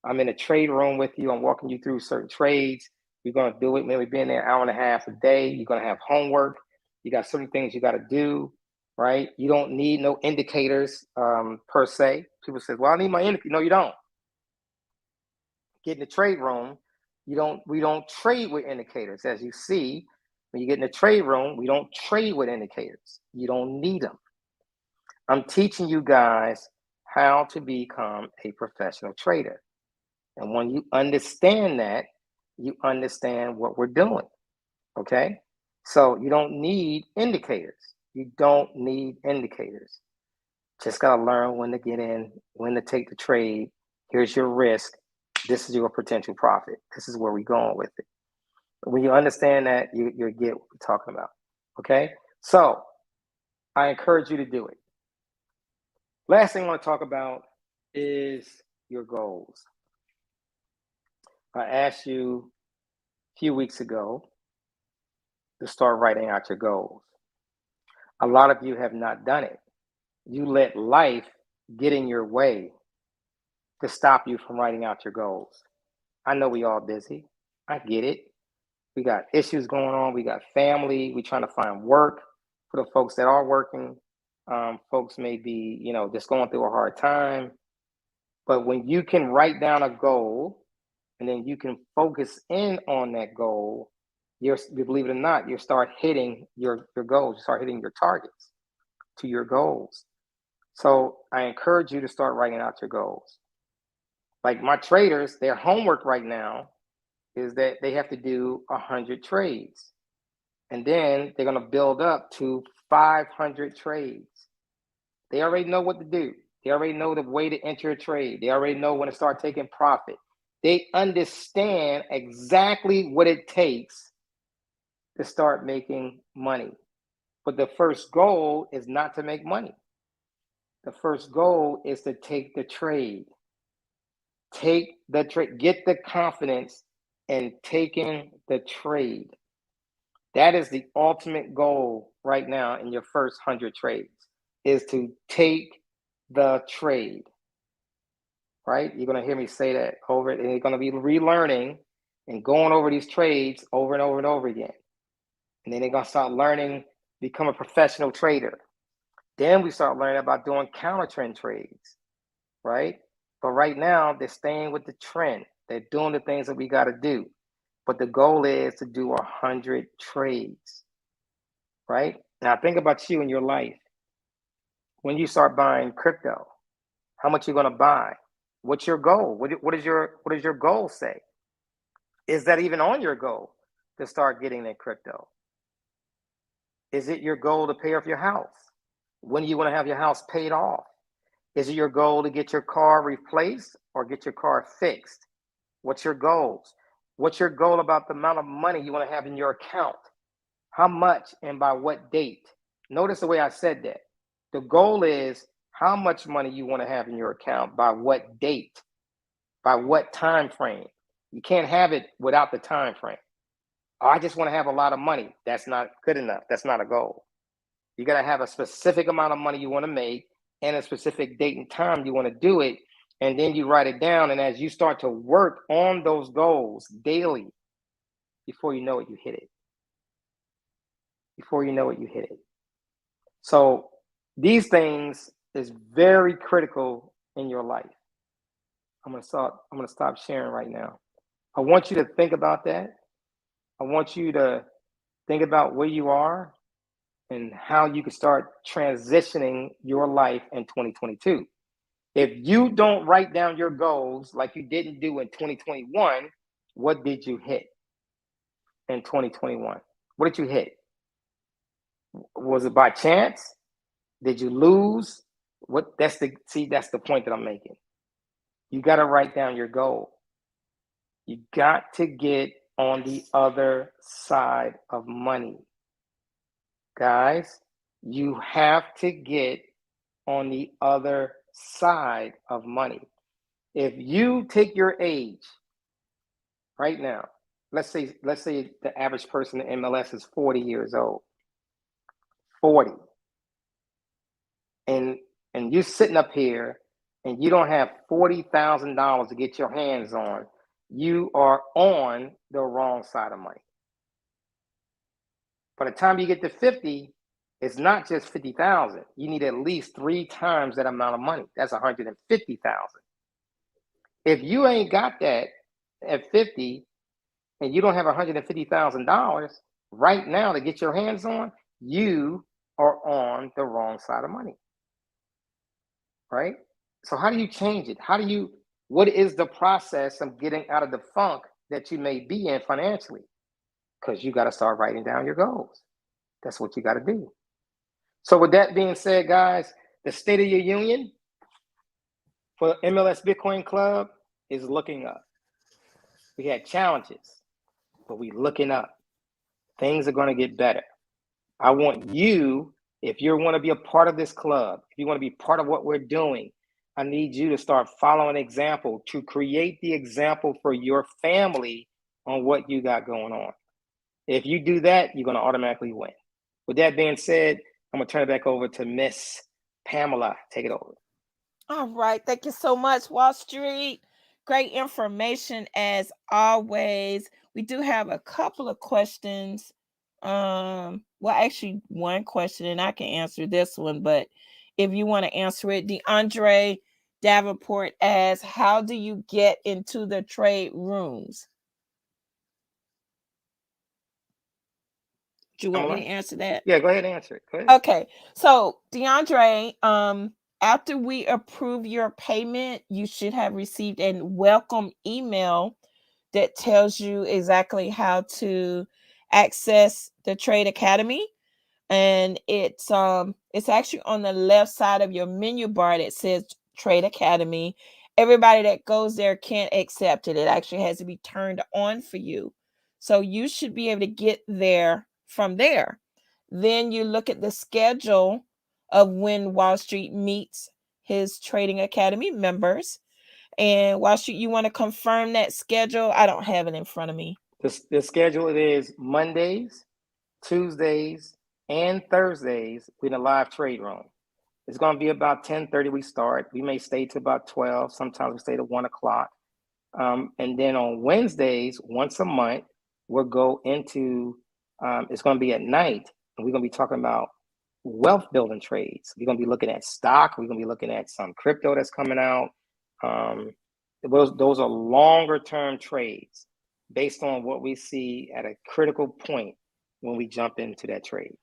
I'm in a trade room with you. I'm walking you through certain trades. We're going to do it. Maybe being there an hour and a half a day. You're going to have homework. You got certain things you got to do. right? You don't need no indicators per se. People say, well, I need my indicator. No, you don't. Get in the trade room, we don't trade with indicators. As you see, when you get in the trade room, we don't trade with indicators. You don't need them. I'm teaching you guys how to become a professional trader. And when you understand that, you understand what we're doing. Okay? So you don't need indicators. You don't need indicators. Just got to learn when to get in, when to take the trade. Here's your risk. This is your potential profit. This is where we're going with it. When you understand that, you get what we're talking about. Okay? So I encourage you to do it. Last thing I want to talk about is your goals. I asked you a few weeks ago to start writing out your goals. A lot of you have not done it. You let life get in your way to stop you from writing out your goals. I know we all busy. I get it. We got issues going on. We got family. We're trying to find work for the folks that are working. Folks may be, just going through a hard time. But when you can write down a goal and then you can focus in on that goal, you believe it or not, you start hitting your goals. You start hitting your targets to your goals. So I encourage you to start writing out your goals. Like my traders, their homework right now is that they have to do 100 trades. And then they're going to build up to 500 trades. They already know what to do. They already know the way to enter a trade. They already know when to start taking profit. They understand exactly what it takes to start making money. But the first goal is not to make money. The first goal is to take the trade. Take the trade. Get the confidence in taking the trade. That is the ultimate goal right now in your first 100 trades, is to take the trade, right? You're going to hear me say that over it, and you're going to be relearning and going over these trades over and over and over again. And then they're going to start learning, become a professional trader. Then we start learning about doing counter trend trades, right? But right now, they're staying with the trend. They're doing the things that we got to do. But the goal is to do 100 trades, right? Now think about you in your life. When you start buying crypto, how much you're going to buy? What's your goal? What does your goal say? Is that even on your goal to start getting in crypto? Is it your goal to pay off your house? When do you want to have your house paid off? Is it your goal to get your car replaced or get your car fixed? What's your goals? What's your goal about the amount of money you want to have in your account? How much and by what date? Notice the way I said that. The goal is how much money you want to have in your account, by what date, by what time frame. You can't have it without the time frame. Oh, I just want to have a lot of money. That's not good enough. That's not a goal. You got to have a specific amount of money you want to make and a specific date and time you want to do it. And then you write it down. And as you start to work on those goals daily, before you know it, you hit it. Before you know it, you hit it. So these things is very critical in your life. I'm going to stop sharing right now. I want you to think about that. I want you to think about where you are and how you can start transitioning your life in 2022. If you don't write down your goals like you didn't do in 2021, what did you hit in 2021? What did you hit? Was it by chance? Did you lose? That's the point that I'm making. You got to write down your goal. You got to get on the other side of money. Guys, you have to get on the other side of money. If you take your age right now, let's say the average person in MLS is 40 years old. 40. And you're sitting up here and you don't have $40,000 to get your hands on, you are on the wrong side of money. By the time you get to 50, It's not just 50,000. You need at least 3 times that amount of money. That's 150,000. If you ain't got that at 50 and you don't have $150,000 right now to get your hands on, you are on the wrong side of money. Right? So how do you change it? What is the process of getting out of the funk that you may be in financially? Because you got to start writing down your goals. That's what you got to do. So with that being said, guys, the State of Your Union for MLS Bitcoin Club is looking up. We had challenges, but we looking up. Things are going to get better. I want you, if you want to be a part of this club, if you want to be part of what we're doing, I need you to start following example, to create the example for your family on what you got going on. If you do that, you're going to automatically win. With that being said, I'm going to turn it back over to Miss Pamela. Take it over. All right. Thank you so much, Wallstreet. Great information as always. We do have a couple of questions. Well, actually, one question, and I can answer this one, but if you want to answer it, DeAndre Davenport asks, how do you get into the trade rooms? Do you want me to answer that? Yeah, go ahead and answer it. Go ahead. Okay. So, DeAndre, after we approve your payment, you should have received a welcome email that tells you exactly how to access the Trade Academy. And it's actually on the left side of your menu bar that says Trade Academy. Everybody that goes there can't accept it. It actually has to be turned on for you. So you should be able to get there from there. Then you look at the schedule of when Wallstreet meets his Trading Academy members. And Wallstreet, you want to confirm that schedule? I don't have it in front of me. The schedule, it is Mondays, Tuesdays, and Thursdays in a live trade room. It's going to be about 10:30 we start. We may stay to about 12. Sometimes we stay to 1 o'clock. And then on Wednesdays, once a month, we'll go into, it's going to be at night, and we're going to be talking about wealth building trades. We're going to be looking at stock. We're going to be looking at some crypto that's coming out. Those are longer term trades based on what we see at a critical point when we jump into that trade.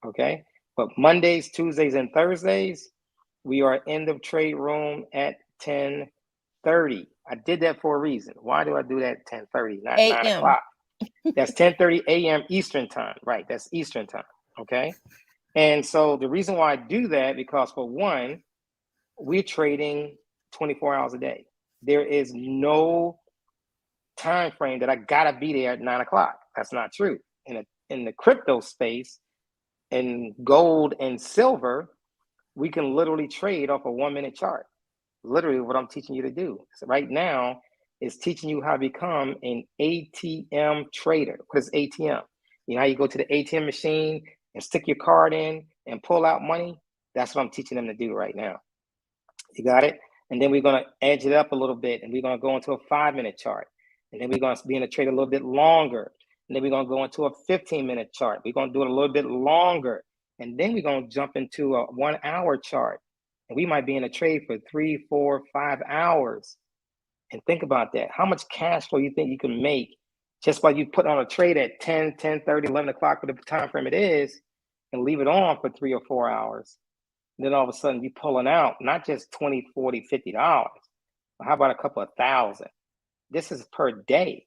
Okay. But Mondays, Tuesdays, and Thursdays, we are in the trade room at 10:30. I did that for a reason. Why do I do that at 10:30, not 9 o'clock? That's 10:30 a.m. Eastern time. Right. That's Eastern time. Okay. And so the reason why I do that, because for one, we're trading 24 hours a day. There is no time frame that I gotta be there at 9 o'clock. That's not true. In the crypto space, in gold and silver, we can literally trade off a 1-minute chart. Literally what I'm teaching you to do. So right now is teaching you how to become an ATM trader. What is ATM? You know how you go to the ATM machine and stick your card in and pull out money? That's what I'm teaching them to do right now. You got it? And then we're going to edge it up a little bit, and we're going to go into a 5-minute chart. And then we're going to be in a trade a little bit longer. And then we're going to go into a 15-minute chart. We're going to do it a little bit longer. And then we're going to jump into a 1-hour chart. And we might be in a trade for 3, 4, 5 hours. And think about that. How much cash flow you think you can make just by you put on a trade at 10, 10:30, 11 o'clock, whatever time frame it is, and leave it on for 3 or 4 hours. And then all of a sudden you're pulling out not just $20, $40, $50. How about a couple of thousand? This is per day.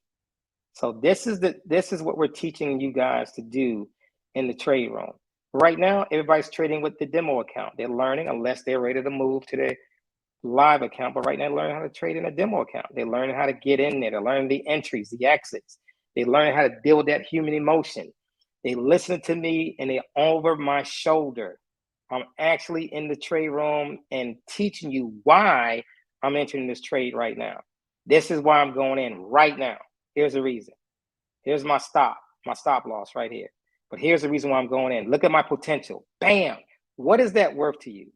So this is what we're teaching you guys to do in the trade room. Right now, everybody's trading with the demo account. They're learning, unless they're ready to move to their live account. But right now, they're learning how to trade in a demo account. They're learning how to get in there. They're learning the entries, the exits. They're learning how to deal with that human emotion. They listen to me, and they're over my shoulder. I'm actually in the trade room and teaching you why I'm entering this trade right now. This is why I'm going in right now. Here's the reason. Here's my stop loss right here. But here's the reason why I'm going in. Look at my potential. Bam. What is that worth to you?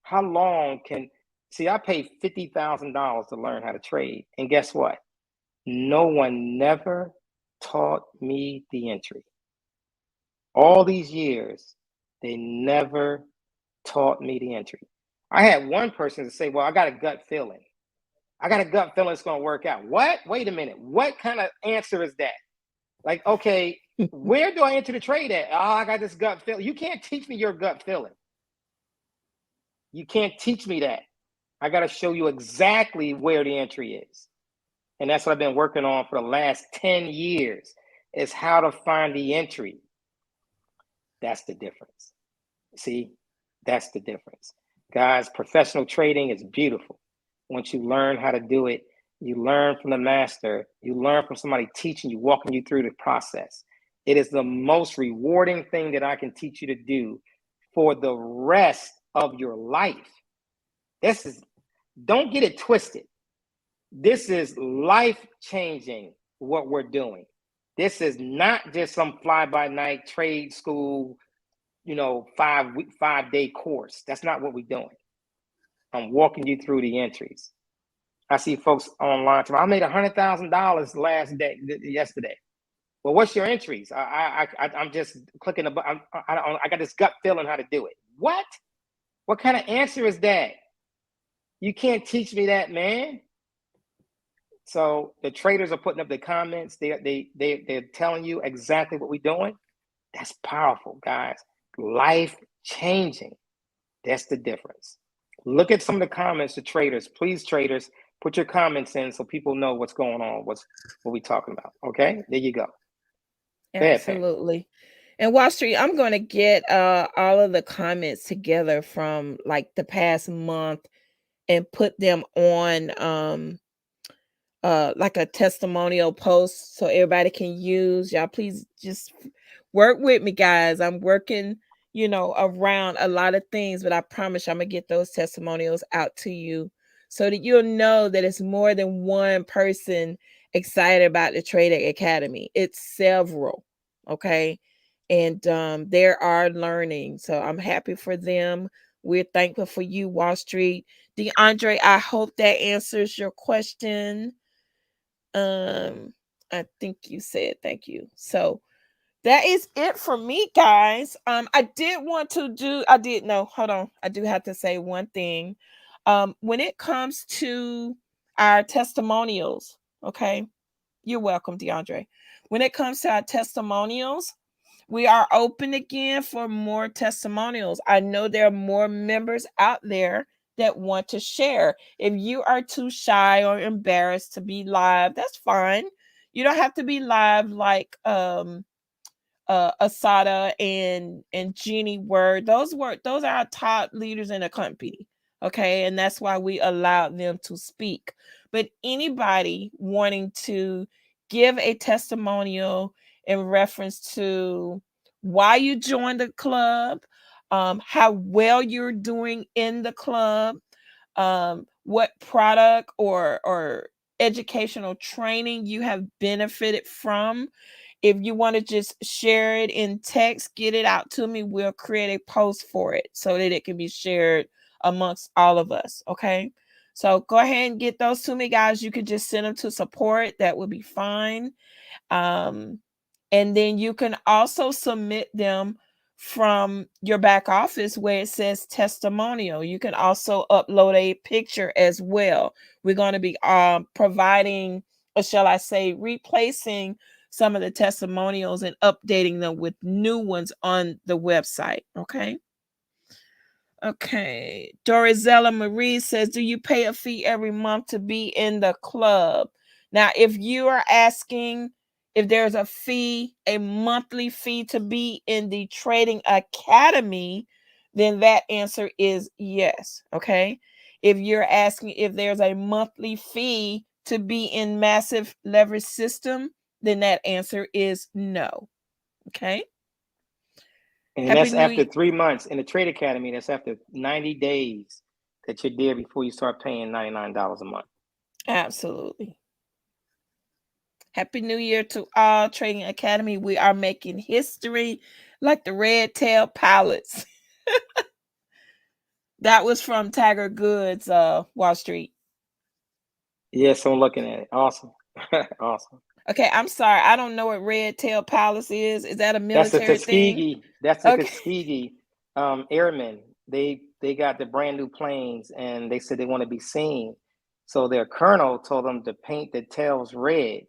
How long see, I paid $50,000 to learn how to trade. And guess what? No one never taught me the entry. All these years, They never taught me the entry. I had one person to say, well, I got a gut feeling. I got a gut feeling it's going to work out. What? Wait a minute. What kind of answer is that? Like, okay, where do I enter the trade at? Oh, I got this gut feeling. You can't teach me your gut feeling. You can't teach me that. I got to show you exactly where the entry is. And that's what I've been working on for the last 10 years, is how to find the entry. That's the difference. See, that's the difference. Guys, professional trading is beautiful. Once you learn how to do it, you learn from the master, you learn from somebody teaching you, walking you through the process. It is the most rewarding thing that I can teach you to do for the rest of your life. Don't get it twisted. This is life-changing what we're doing. This is not just some fly-by-night trade school, 5-day course. That's not what we're doing. I'm walking you through the entries. I see folks online. I made $100,000 yesterday. Well, what's your entries? I'm just clicking the button. I got this gut feeling how to do it. What? What kind of answer is that? You can't teach me that, man. So the traders are putting up the comments. They're telling you exactly what we're doing. That's powerful, guys. Life changing. That's the difference. Look at some of the comments to traders. Please, traders, put your comments in so people know what's going on, what we're talking about. Okay, there you go. Absolutely. And Wallstreet, I'm going to get all of the comments together from like the past month and put them on like a testimonial post so everybody can use. Y'all please just work with me, guys. I'm working, around a lot of things, but I promise you I'm gonna get those testimonials out to you so that you'll know that it's more than one person excited about the Trading Academy. It's several, okay? And they are learning. So I'm happy for them. We're thankful for you, Wallstreet. DeAndre, I hope that answers your question. I think you said thank you. So that is it for me, guys. I do have to say one thing. When it comes to our testimonials, okay, you're welcome, DeAndre. When it comes to our testimonials, we are open again for more testimonials. I know there are more members out there that want to share. If you are too shy or embarrassed to be live, that's fine. You don't have to be live like Asada and Jeannie were. Those are our top leaders in the company. Okay, and that's why we allowed them to speak. But anybody wanting to give a testimonial in reference to why you joined the club, how well you're doing in the club, what product or educational training you have benefited from. If you want to just share it in text, get it out to me. We'll create a post for it so that it can be shared amongst all of us. Okay. So go ahead and get those to me, guys. You can just send them to support. That would be fine. And then you can also submit them from your back office where it says testimonial. You can also upload a picture as well. We're going to be providing, or shall I say, replacing some of the testimonials and updating them with new ones on the website. Okay. Okay. Dorizella Marie says, do you pay a fee every month to be in the club? Now, if you are asking if there's a fee, a monthly fee to be in the Trading Academy, then that answer is yes. Okay. If you're asking if there's a monthly fee to be in Massive Leverage System, then that answer is no. Okay. And that's after 3 months in the Trade Academy. That's after 90 days that you're there before you start paying $99 a month. Absolutely. Happy New Year to all. Trading Academy. We are making history like the red tail pilots. That was from Tiger Goods, Wallstreet. Yes, I'm looking at it. Awesome. Awesome. Okay, I'm sorry. I don't know what red tail palace is. Is that a military That's a thing? Tuskegee. That's a Tuskegee. airmen. They got the brand new planes, and they said they want to be seen. So their colonel told them to paint the tails red.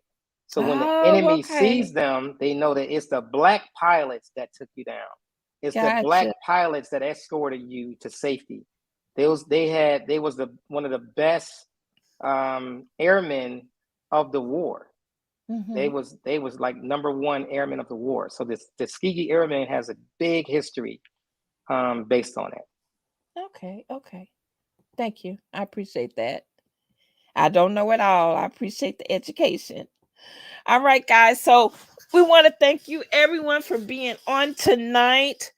So when the Oh, enemy okay. sees them, they know that it's the black pilots that took you down. It's the black Gotcha. pilots that escorted you to safety. They was one of the best airmen of the war. They Mm-hmm. was like number one airman of the war. So this the Tuskegee Airmen has a big history based on it. Okay. Okay. Thank you. I appreciate that. I don't know it all. I appreciate the education. All right, guys. So we want to thank you, everyone, for being on tonight.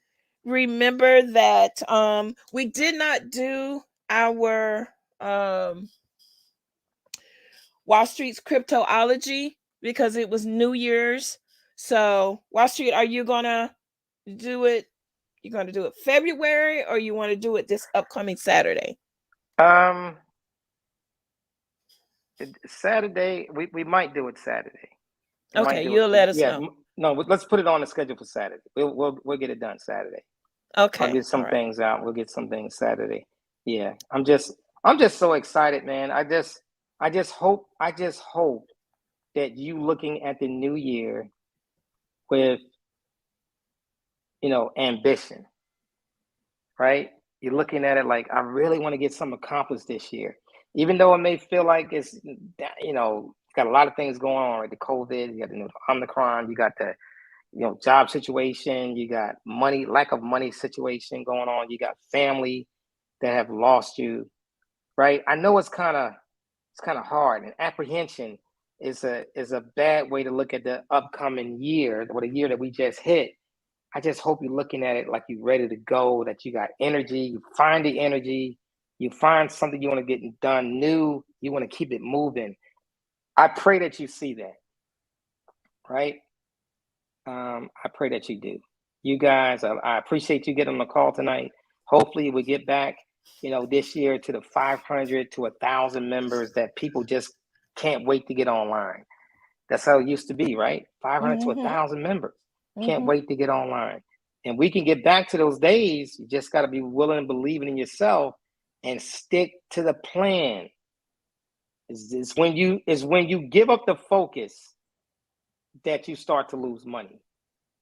Remember that we did not do our Wallstreet's cryptology because it was New Year's. So Wallstreet, are you gonna do it? You're gonna do it February, or you want to do it this upcoming Saturday? Um, Saturday, we might do it Saturday. We might Okay, do it. you'll let us Yeah, know. no, let's put it on the schedule for Saturday. We'll get it done Saturday. I'll Okay, get all some right. things out. We'll get some things Saturday. Yeah, I'm just so excited, man. I just hope that you looking at the new year with ambition, right? You're looking at it like, I really want to get something accomplished this year, even though it may feel like it's got a lot of things going on, right? The COVID, you got the Omicron, you got the job situation, you got lack of money situation going on, you got family that have lost you, right? I know it's kind of hard, and apprehension is a bad way to look at the upcoming year or the year that we just hit. I just hope you're looking at it like you're ready to go, that you got energy, you find the energy, you find something you want to get done new, you want to keep it moving. I pray that you see that, right? I pray that you do. You guys, I appreciate you getting on the call tonight. Hopefully we get back, this year to the 500 to 1,000 members that people just can't wait to get online. That's how it used to be, right? 500 to Mm-hmm. 1,000 members. Can't Mm-hmm. wait to get online. And we can get back to those days. You just got to be willing and believing in yourself and stick to the plan. It's when you give up the focus that you start to lose money.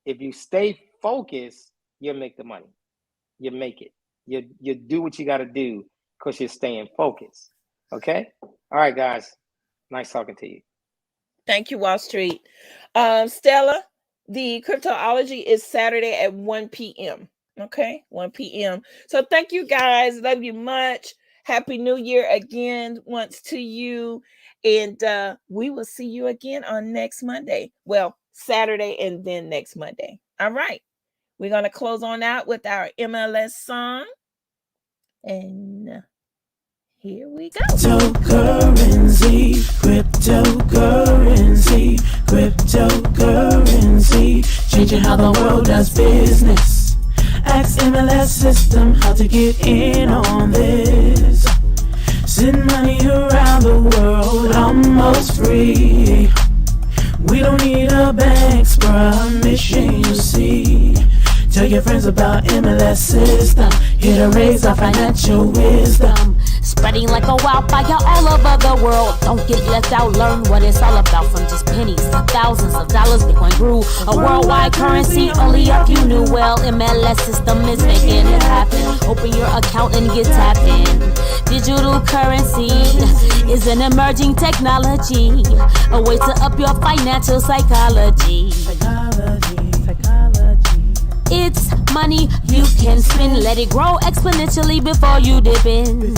If you stay focused, you'll make the money. You make it. You do what you got to do because you're staying focused. Okay? All right, guys. Nice talking to you. Thank you, Wallstreet. Stella, the cryptology is Saturday at 1 p.m. Okay, 1 p.m. So thank you, guys. Love you much. Happy New Year again once to you. And we will see you again on next Monday. Well, Saturday and then next Monday. All right. We're going to close on out with our MLS song. And here we go. Cryptocurrency, cryptocurrency, cryptocurrency, changing how the world does business. Ask MLS system how to get in on this. Send money around the world almost free. We don't need a bank's permission, you see. Tell your friends about MLS system, here to raise our financial wisdom. Spreading like a wildfire all over the world. Don't get left out, learn what it's all about. From just pennies to thousands of dollars, Bitcoin grew a worldwide currency. Only a few knew. Well, MLS system is making it happen. Open your account and get tapped in. Digital currency is an emerging technology, a way to up your financial psychology. It's money you can spend. Let it grow exponentially before you dip in.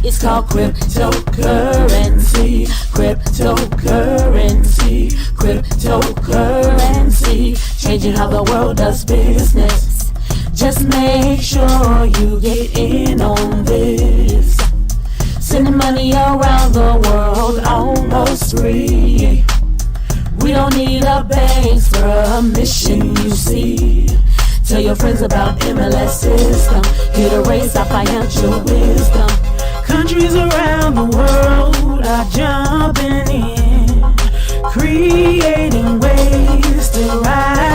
It's called cryptocurrency, cryptocurrency, cryptocurrency, changing how the world does business. Just make sure you get in on this. Sending money around the world almost free. We don't need a bank's permission, you see. Tell your friends about MLS system, here to raise our financial wisdom. Countries around the world are jumping in, creating ways to rise.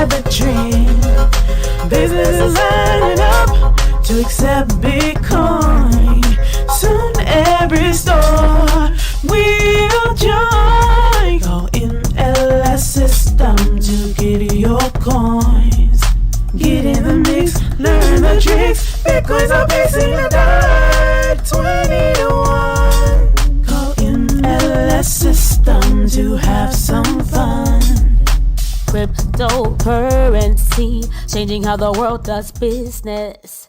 coins. Get in the mix, learn the tricks. Bitcoins are pacing the dirt. 20 to 1. Call MLS System to have some fun. Cryptocurrency, changing how the world does business.